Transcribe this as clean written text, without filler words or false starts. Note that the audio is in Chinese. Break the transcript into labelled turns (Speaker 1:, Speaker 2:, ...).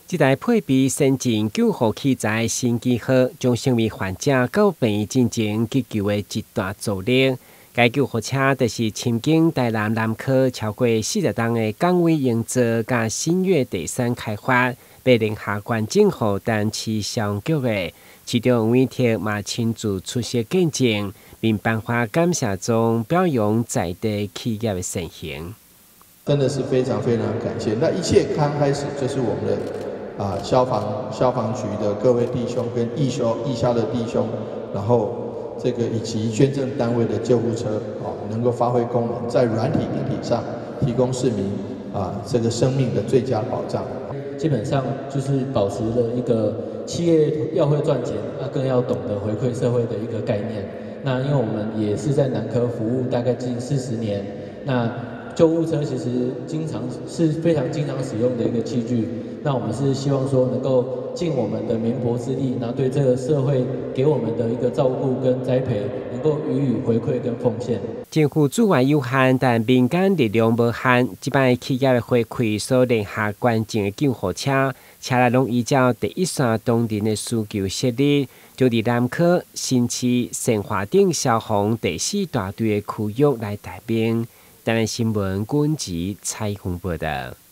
Speaker 1: 这台配备先进救护器材的新机号，将成为患者到病院进行急救的一大助力。该救护车就是深经台南南科超过40吨的港尾营造甲新月第三开发，被联下县政府单市上局的市长吴永泰嘛亲自出席见证，并颁发感谢状，表扬在地企业的善行。
Speaker 2: 真的是非常非常感谢。那一切刚开始就是我们的消防局的各位弟兄跟义消的弟兄，然后这个以及捐赠单位的救护车能够发挥功能，在软体硬体上提供市民这个生命的最佳保障。
Speaker 3: 基本上就是保持了一个企业要会赚钱，更要懂得回馈社会的一个概念。那因为我们也是在南科服务大概近40年，那救护车其实非常经常使用的一个器具，那我们是希望说能够尽我们的绵薄之力，然后对这个社会给我们的一个照顾跟栽培，能够予以回馈跟奉献。
Speaker 1: 政府资源有限，但民间力量无限。这摆企业的回馈所联下关键的救护车，车内拢依照第一线当地的需求设立，就伫南科、新市、善华等消防第4大队的区域来带兵。台南新闻军集采访报道。